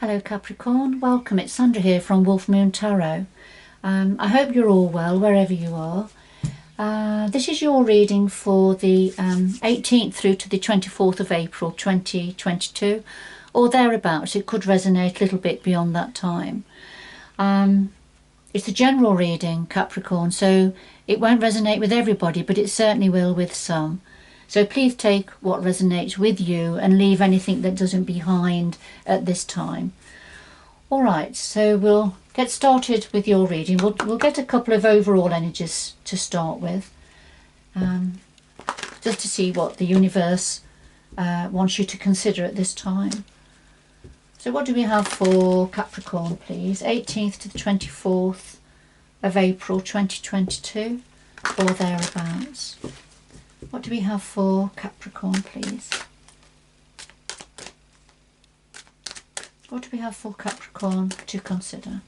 Hello Capricorn, welcome. It's Sandra here from Wolf Moon Tarot. I hope you're all well wherever you are. This is your reading for the 18th through to the 24th of April 2022 or thereabouts. It could resonate a little bit beyond that time. It's a general reading, Capricorn, so it won't resonate with everybody, but it certainly will with some. So please take what resonates with you and leave anything that doesn't behind at this time. All right, so we'll get started with your reading. We'll get a couple of overall energies to start with, just to see what the universe wants you to consider at this time. So what do we have for Capricorn, please? 18th to the 24th of April 2022 or thereabouts. What do we have for Capricorn, please? What do we have for Capricorn to consider?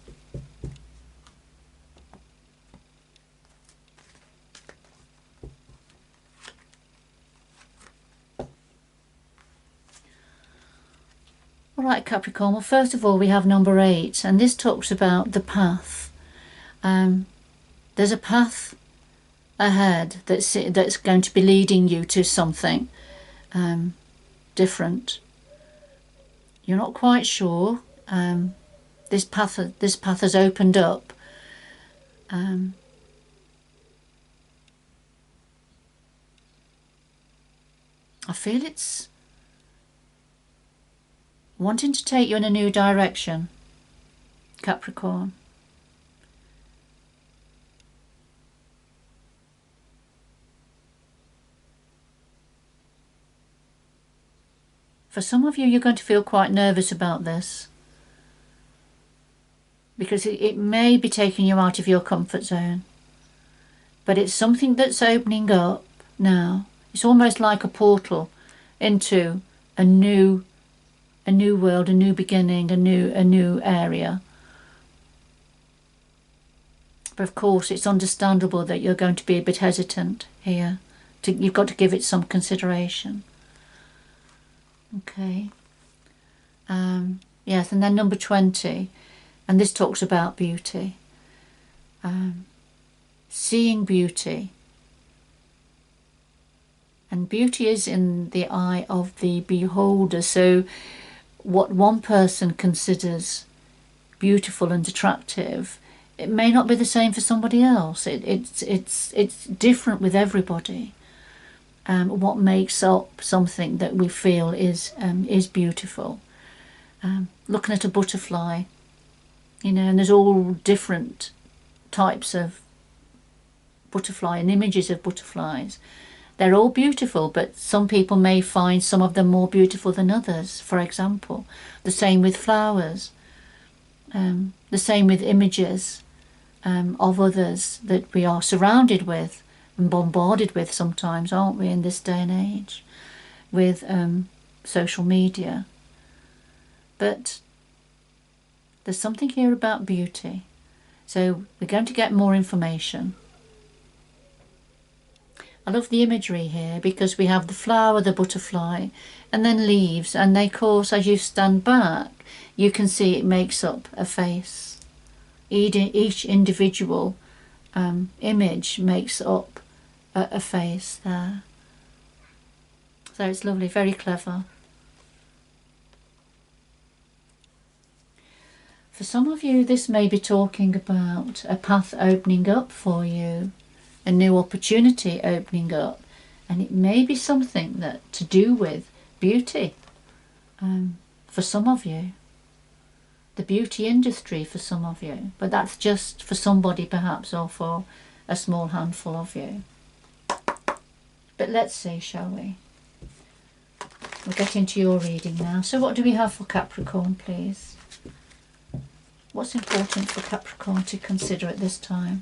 All right, Capricorn. Well, first of all, we have number 8, and this talks about the path. There's a path ahead that's going to be leading you to something different. You're not quite sure. This path has opened up. I feel it's wanting to take you in a new direction, Capricorn. For some of you, you're going to feel quite nervous about this because it may be taking you out of your comfort zone. But it's something that's opening up now. It's almost like a portal into a new world, a new beginning, a new area. But of course, it's understandable that you're going to be a bit hesitant here. You've got to give it some consideration. Okay. Yes, and then number 20, and this talks about beauty. Seeing beauty. And beauty is in the eye of the beholder. So what one person considers beautiful and attractive, it may not be the same for somebody else. It's different with everybody. What makes up something that we feel is beautiful. Looking at a butterfly, and there's all different types of butterfly and images of butterflies. They're all beautiful, but some people may find some of them more beautiful than others, for example. The same with flowers. The same with images of others that we are surrounded with and bombarded with sometimes, aren't we, in this day and age with social media. But there's something here about beauty. So we're going to get more information. I love the imagery here because we have the flower, the butterfly, and then leaves. And they, of course, as you stand back, you can see it makes up a face. Each individual image makes up a face there. So it's lovely, very clever. For some of you, this may be talking about a path opening up for you, a new opportunity opening up, and it may be something that to do with beauty for some of you, the beauty industry for some of you, but that's just for somebody perhaps, or for a small handful of you. But let's see, shall we? We'll get into your reading now. So what do we have for Capricorn, please? What's important for Capricorn to consider at this time?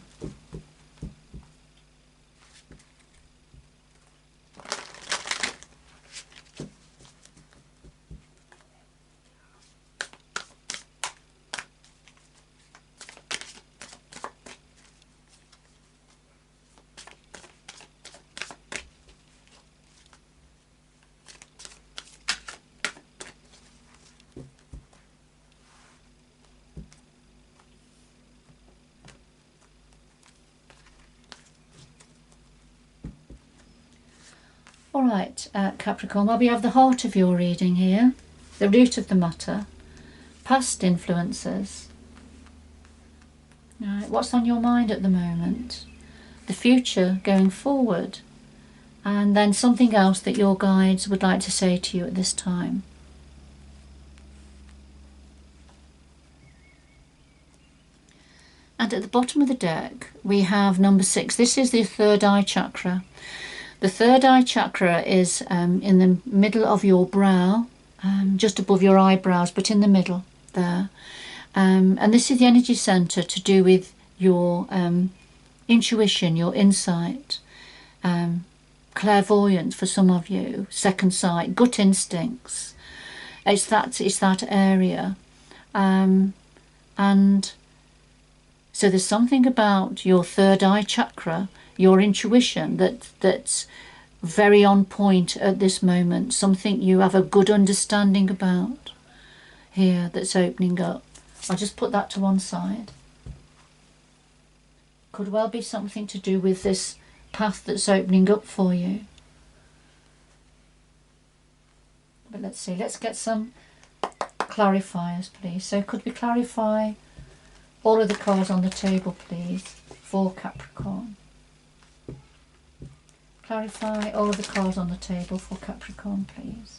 All right, Capricorn, well, we have the heart of your reading here, the root of the matter, past influences. All right, what's on your mind at the moment? The future going forward, and then something else that your guides would like to say to you at this time. And at the bottom of the deck we have number 6. This is the third eye chakra. The third eye chakra is in the middle of your brow, just above your eyebrows, but in the middle there. And this is the energy center to do with your intuition, your insight, clairvoyance for some of you, second sight, gut instincts. It's that area, and so there's something about your third eye chakra, your intuition, that's very on point at this moment. Something you have a good understanding about here that's opening up. I'll just put that to one side. Could well be something to do with this path that's opening up for you. But let's see, let's get some clarifiers, please. So could we clarify all of the cards on the table, please, for Capricorn? Clarify all of the cards on the table for Capricorn, please.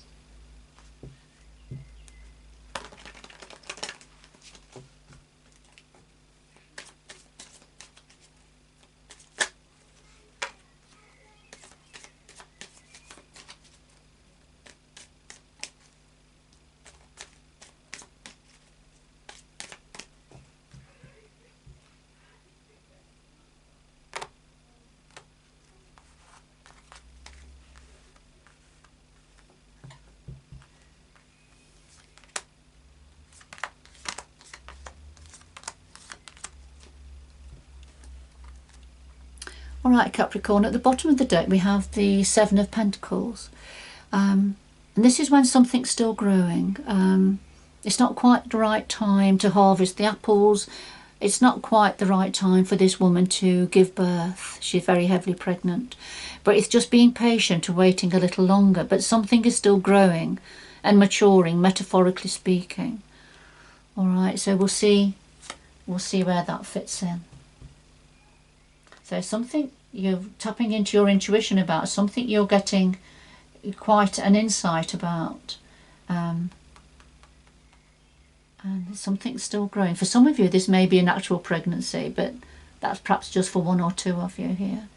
All right, Capricorn, at the bottom of the deck we have the Seven of Pentacles. And this is when something's still growing. It's not quite the right time to harvest the apples. It's not quite the right time for this woman to give birth. She's very heavily pregnant. But it's just being patient and waiting a little longer. But something is still growing and maturing, metaphorically speaking. All right, so we'll see where that fits in. So something you're tapping into your intuition about, something you're getting quite an insight about, and something's still growing. For some of you this may be a natural pregnancy, but that's perhaps just for one or two of you here.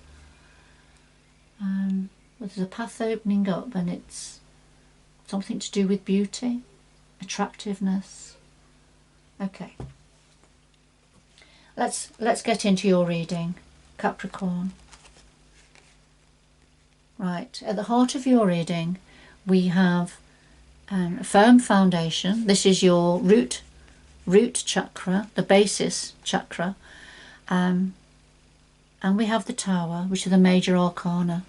But there's a path opening up, and it's something to do with beauty, attractiveness. Okay, let's get into your reading, Capricorn. Right, at the heart of your reading we have a firm foundation. This is your root chakra, the basis chakra, and we have the Tower, which are the major arcana.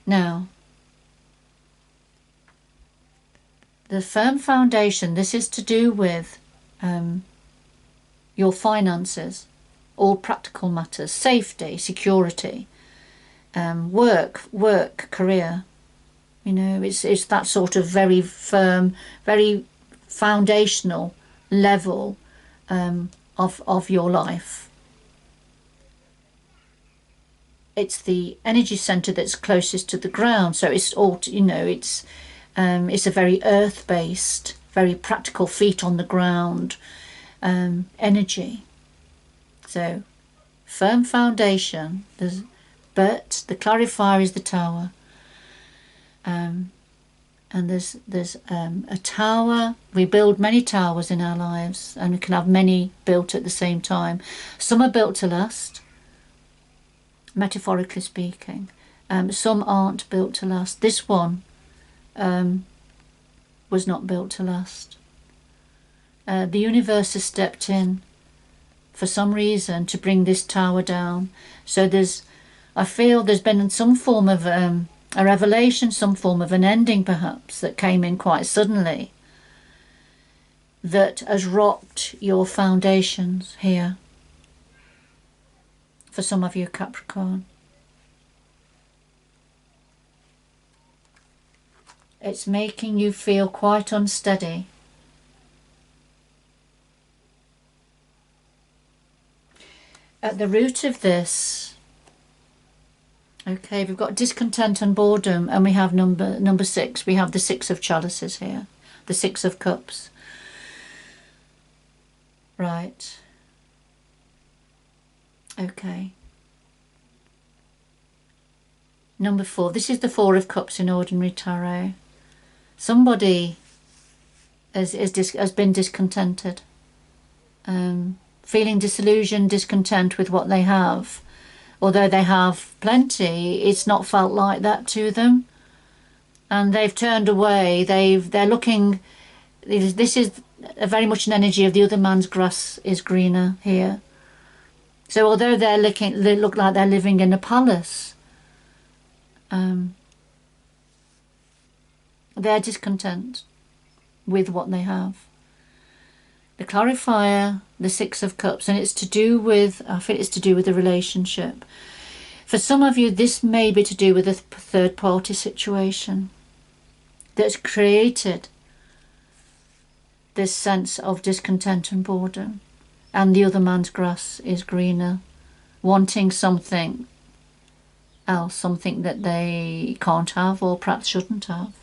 Now, the firm foundation, this is to do with your finances, all practical matters, safety, security, work, career. You know, it's that sort of very firm, very foundational level of your life. It's the energy center that's closest to the ground, so it's all, you know, it's a very earth-based, very practical, feet on the ground energy. So firm foundation, but the clarifier is the Tower. And there's a tower. We build many towers in our lives, and we can have many built at the same time. Some are built to last, metaphorically speaking. Some aren't built to last. This one was not built to last. The universe has stepped in for some reason to bring this tower down. So I feel there's been some form of a revelation, some form of an ending perhaps, that came in quite suddenly, that has rocked your foundations here for some of you, Capricorn. It's making you feel quite unsteady. At the root of this, okay, we've got discontent and boredom, and we have number 6. We have the 6 of chalices here, the 6 of cups. Right. Okay. Number 4. This is the 4 of cups in ordinary tarot. Somebody has been discontented, feeling disillusioned, discontent with what they have. Although they have plenty, it's not felt like that to them, and they've turned away. They're looking. This is very much an energy of the other man's grass is greener here. So although they look like they're living in a palace, they're discontent with what they have. The clarifier, the 6 of cups, and it's to do with, I feel it's to do with the relationship. For some of you, this may be to do with a third party situation that's created this sense of discontent and boredom, and the other man's grass is greener, wanting something else, something that they can't have or perhaps shouldn't have.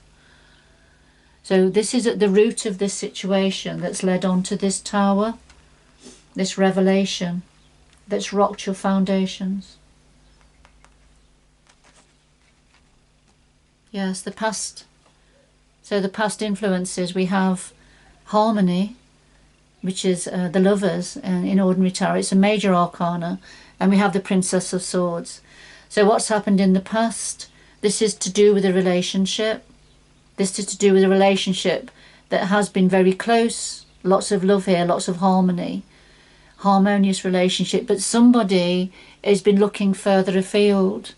So this is at the root of this situation that's led on to this tower, this revelation that's rocked your foundations. Yes, the past. So the past influences, we have harmony, which is the lovers in ordinary tarot. It's a major arcana, and we have the Princess of Swords. So what's happened in the past? This is to do with a relationship. This is to do with a relationship that has been very close, lots of love here, lots of harmony, harmonious relationship, but somebody has been looking further afield.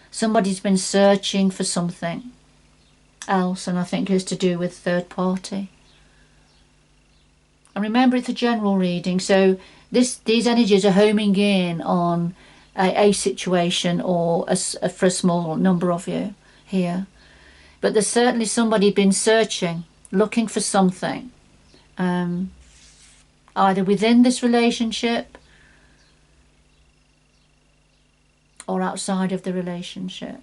Somebody's been searching for something else, and I think it's to do with third party. And remember, it's a general reading, so these energies are homing in on a situation or for a small number of you here. But there's certainly somebody been searching, looking for something, either within this relationship or outside of the relationship,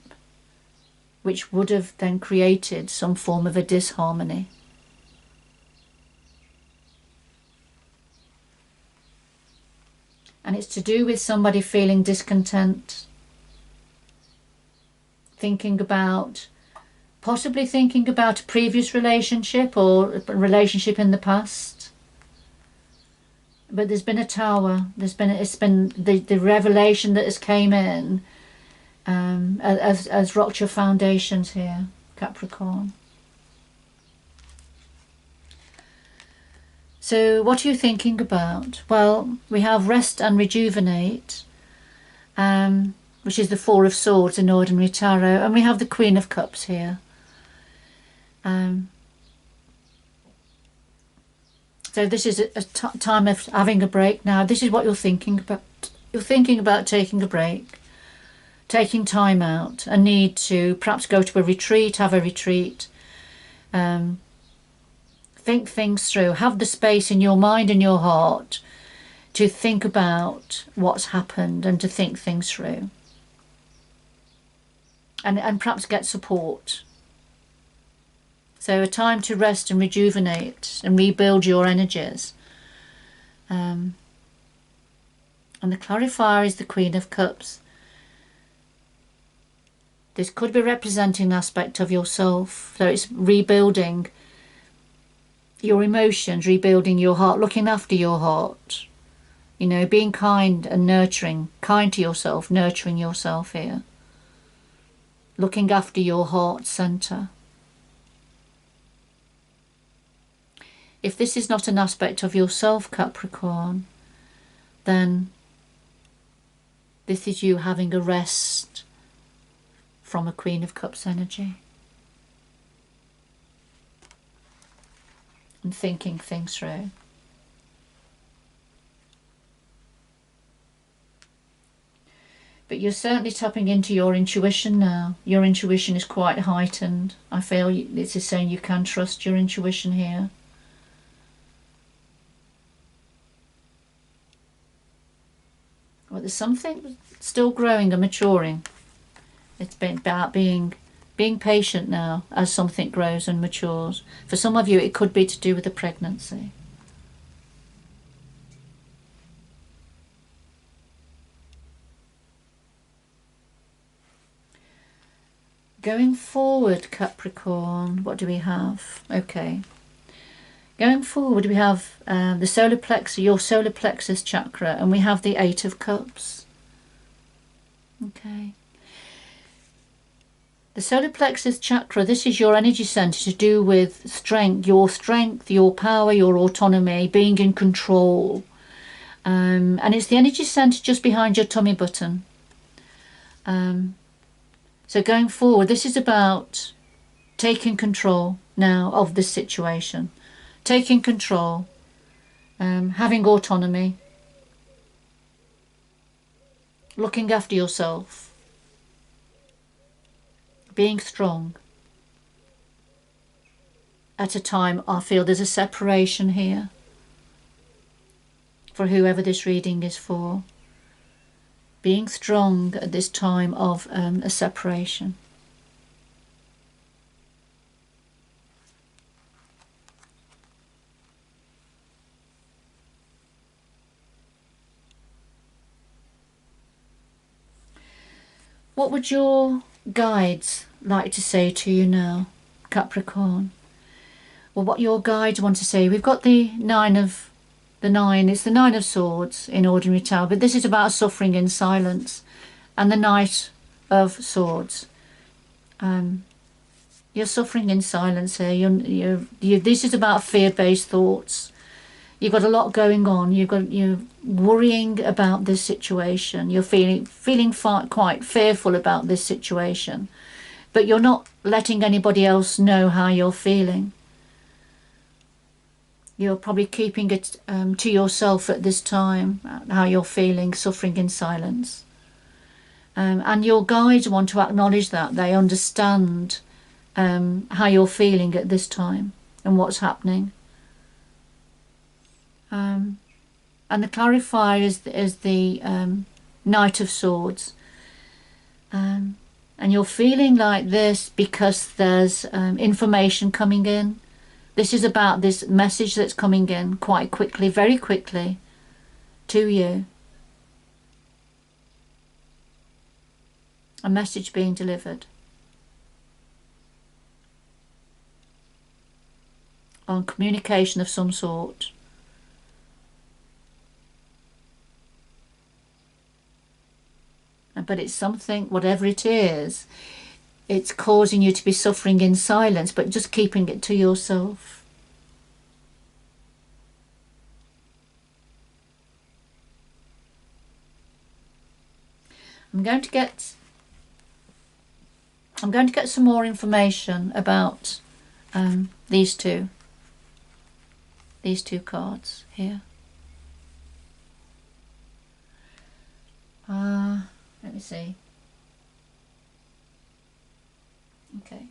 which would have then created some form of a disharmony. And it's to do with somebody feeling discontent, possibly thinking about a previous relationship or a relationship in the past. But there's been a tower. It's been the revelation that has came in as rocked your foundations here, Capricorn. So what are you thinking about? Well, we have rest and rejuvenate, which is the 4 of Swords in ordinary tarot, and we have the Queen of Cups here. So this is a time of having a break now. This is what you're thinking about. You're thinking about taking a break, taking time out, a need to perhaps go to a retreat, have a retreat, think things through, have the space in your mind and your heart to think about what's happened and to think things through. And perhaps get support. So a time to rest and rejuvenate and rebuild your energies. And the clarifier is the Queen of Cups. This could be representing an aspect of yourself. So it's rebuilding your emotions, rebuilding your heart, looking after your heart. You know, being kind and nurturing, kind to yourself, nurturing yourself here. Looking after your heart centre. If this is not an aspect of yourself, Capricorn, then this is you having a rest from a Queen of Cups energy. And thinking things through. But you're certainly tapping into your intuition now. Your intuition is quite heightened. I feel this is saying you can trust your intuition here. Well, there's something still growing and maturing. It's been about being patient now as something grows and matures. For some of you, it could be to do with a pregnancy. Going forward, Capricorn, what do we have? Okay. Going forward, we have the solar plexus, your solar plexus chakra, and we have the Eight of Cups. Okay. The solar plexus chakra, this is your energy center to do with strength, your power, your autonomy, being in control. And it's the energy center just behind your tummy button. So going forward, this is about taking control now of this situation. Taking control, having autonomy, looking after yourself, being strong. At a time, I feel there's a separation here for whoever this reading is for. Being strong at this time of a separation. What would your guides like to say to you now, Capricorn? Well, what your guides want to say, we've got it's the Nine of Swords in Ordinary Tarot, but this is about suffering in silence, and the Knight of Swords. You're suffering in silence here. This is about fear-based thoughts. You've got a lot going on. You're worrying about this situation. You're feeling quite fearful about this situation, but you're not letting anybody else know how you're feeling. You're probably keeping it to yourself at this time, how you're feeling, suffering in silence. And your guides want to acknowledge that. They understand how you're feeling at this time and what's happening. And the clarifier is the Knight of Swords. And you're feeling like this because there's information coming in. This is about this message that's coming in quite quickly, very quickly, to you. A message being delivered. On communication of some sort. But it's something, whatever it is, it's causing you to be suffering in silence, but just keeping it to yourself. I'm going to get some more information about these two cards here. Let me see. Okay.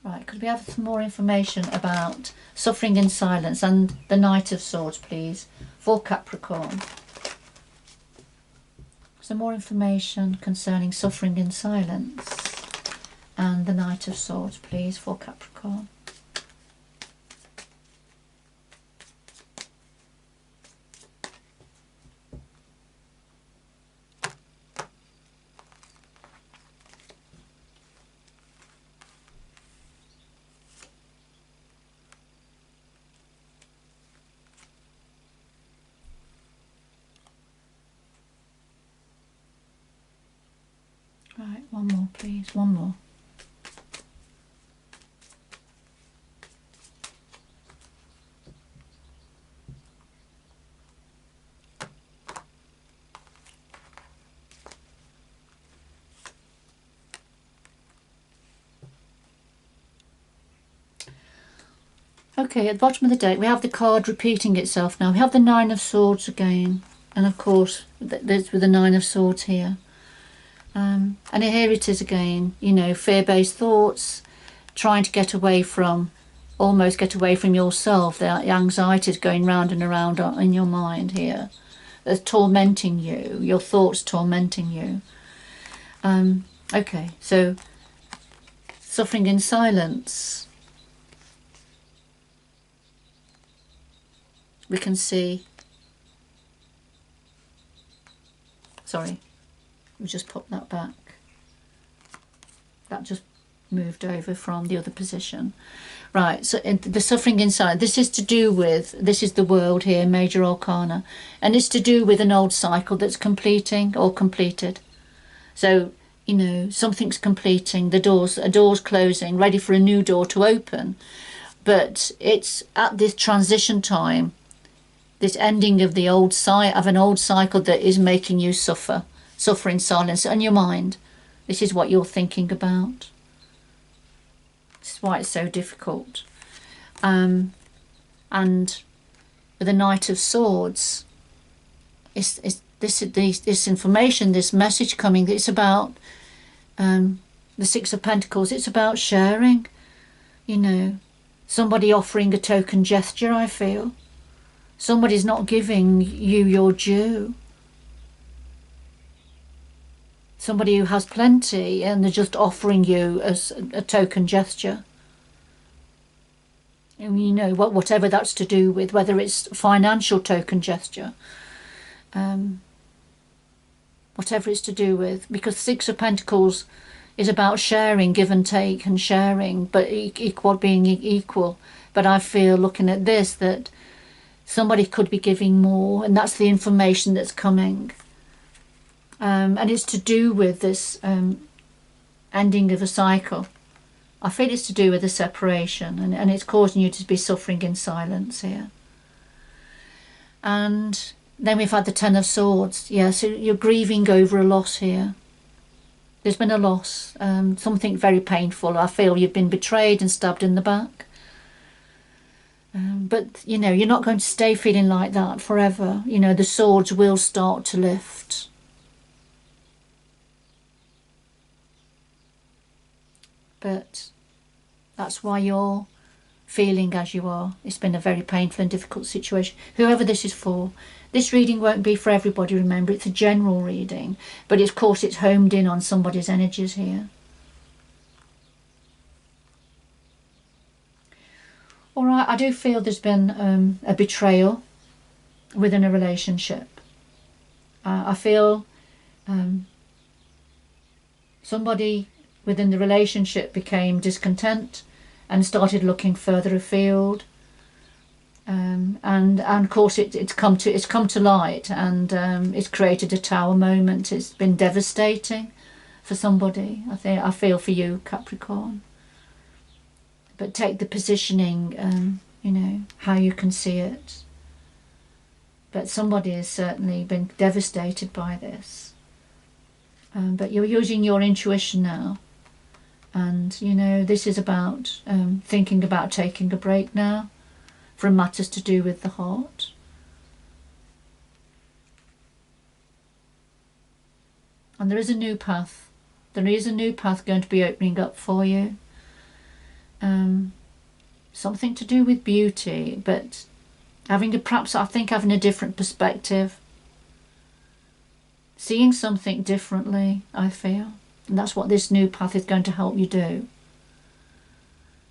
Right, could we have some more information about suffering in silence and the Knight of Swords, please, for Capricorn? Some more information concerning suffering in silence and the Knight of Swords, please, for Capricorn. Right, one more please, one more. Okay, at the bottom of the deck we have the card repeating itself now. We have the Nine of Swords again. And of course, there's with the Nine of Swords here. And here it is again, you know, fear-based thoughts, trying to get away from, almost get away from yourself. The anxiety is going round and around in your mind here. That's tormenting you, your thoughts tormenting you. Okay, so suffering in silence. We can see, sorry, we just pop that back. That just moved over from the other position. Right, so the suffering inside, this is to do with, this is the world here, major arcana, and it's to do with an old cycle that's completing or completed. So, you know, something's completing, a door's closing, ready for a new door to open. But it's at this transition time, this ending of the old an old cycle that is making you suffer in silence, and your mind. This is what you're thinking about. This is why it's so difficult. And with the Knight of Swords, this information, this message coming. It's about the Six of Pentacles. It's about sharing. You know, somebody offering a token gesture. I feel somebody's not giving you your due. Somebody who has plenty and they're just offering you as a token gesture. And you know, whatever that's to do with, whether it's financial token gesture, whatever it's to do with, because Six of Pentacles is about sharing, give and take and sharing, but being equal. But I feel, looking at this, that somebody could be giving more, and that's the information that's coming. And it's to do with this ending of a cycle. I feel it's to do with a separation, and it's causing you to be suffering in silence here. And then we've had the Ten of Swords. Yeah, so you're grieving over a loss here. There's been a loss, something very painful. I feel you've been betrayed and stabbed in the back. But, you know, you're not going to stay feeling like that forever. You know, the swords will start to lift. But that's why you're feeling as you are. It's been a very painful and difficult situation. Whoever this is for, this reading won't be for everybody, remember. It's a general reading. But of course it's homed in on somebody's energies here. All right, I do feel there's been a betrayal within a relationship. I feel somebody within the relationship became discontent and started looking further afield. And of course it's come to light, and it's created a tower moment. It's been devastating for somebody. I feel for you, Capricorn. But take the positioning, you know, how you can see it. But somebody has certainly been devastated by this. But you're using your intuition now. And, you know, this is about thinking about taking a break now from matters to do with the heart. And there is a new path. There is a new path going to be opening up for you. Something to do with beauty, but having a different perspective. Seeing something differently, I feel. And that's what this new path is going to help you do.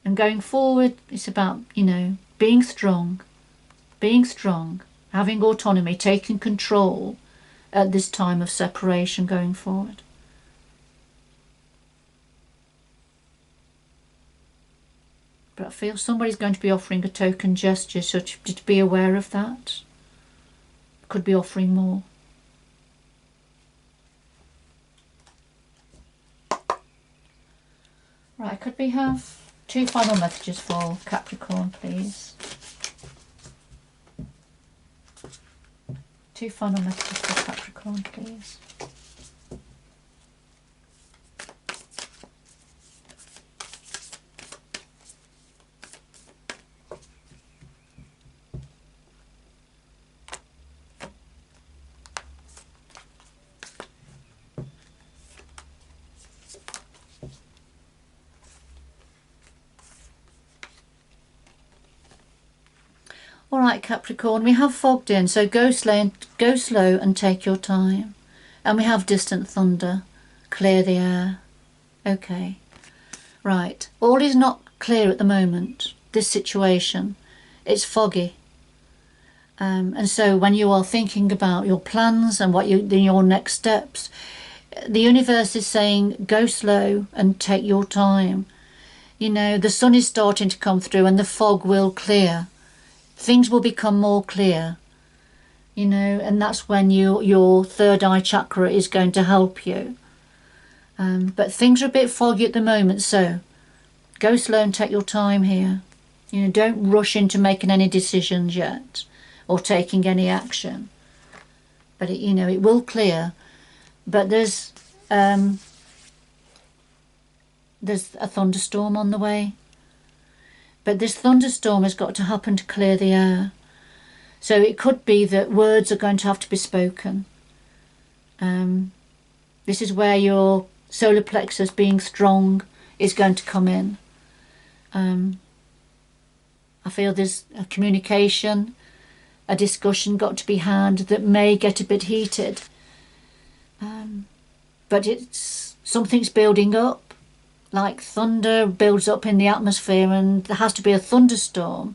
And going forward, it's about, you know, being strong, having autonomy, taking control at this time of separation going forward. But I feel somebody's going to be offering a token gesture, so to be aware of that. Could be offering more. Right, could we have 2 final messages for Capricorn, please? 2 final messages for Capricorn, please. All right, Capricorn, we have fogged in, so go slow and take your time. And we have distant thunder. Clear the air. Okay. Right. All is not clear at the moment, this situation. It's foggy. And so when you are thinking about your plans and your next steps, the universe is saying go slow and take your time. You know, the sun is starting to come through and the fog will clear. Things will become more clear. You know, and that's when your third eye chakra is going to help you. But things are a bit foggy at the moment, so go slow and take your time here. You know, don't rush into making any decisions yet or taking any action. But it will clear. But there's a thunderstorm on the way. But this thunderstorm has got to happen to clear the air. So it could be that words are going to have to be spoken. This is where your solar plexus being strong is going to come in. I feel there's a communication, a discussion got to be had that may get a bit heated. But something's building up, like thunder builds up in the atmosphere, and there has to be a thunderstorm,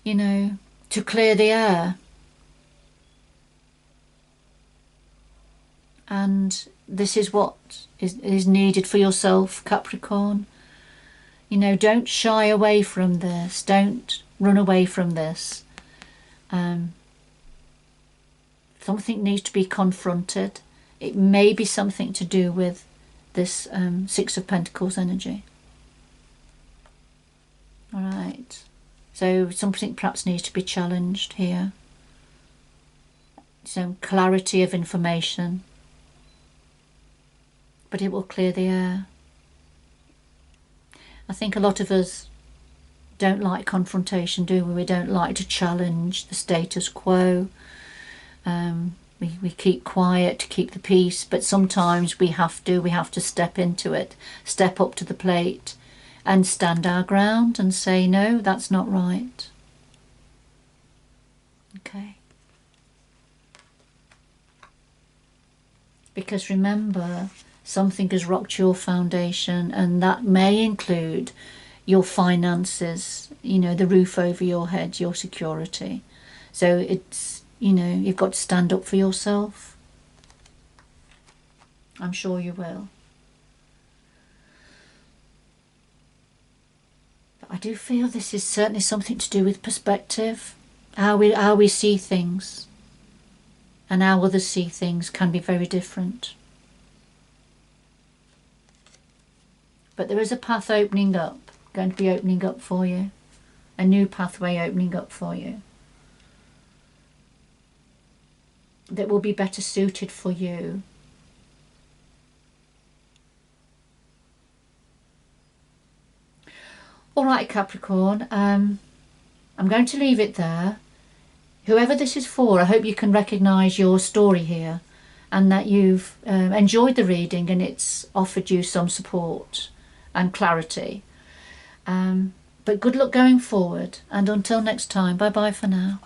you know, to clear the air. And this is what is needed for yourself, Capricorn. You know, don't shy away from this. Don't run away from this. Something needs to be confronted. It may be something to do with this Six of Pentacles energy. All right. So something perhaps needs to be challenged here. Some clarity of information. But it will clear the air. I think a lot of us don't like confrontation, do we? We don't like to challenge the status quo. We keep quiet to keep the peace, but sometimes we have to step into it, step up to the plate and stand our ground and say, no, that's not right. Okay. Because remember, something has rocked your foundation, and that may include your finances, you know, the roof over your head, your security. So it's, you know, you've got to stand up for yourself. I'm sure you will. But I do feel this is certainly something to do with perspective, how we see things, and how others see things can be very different. But there is a path opening up, going to be opening up for you, a new pathway opening up for you that will be better suited for you. All right, Capricorn, I'm going to leave it there. Whoever this is for, I hope you can recognise your story here and that you've enjoyed the reading and it's offered you some support and clarity. But good luck going forward, and until next time, bye bye for now.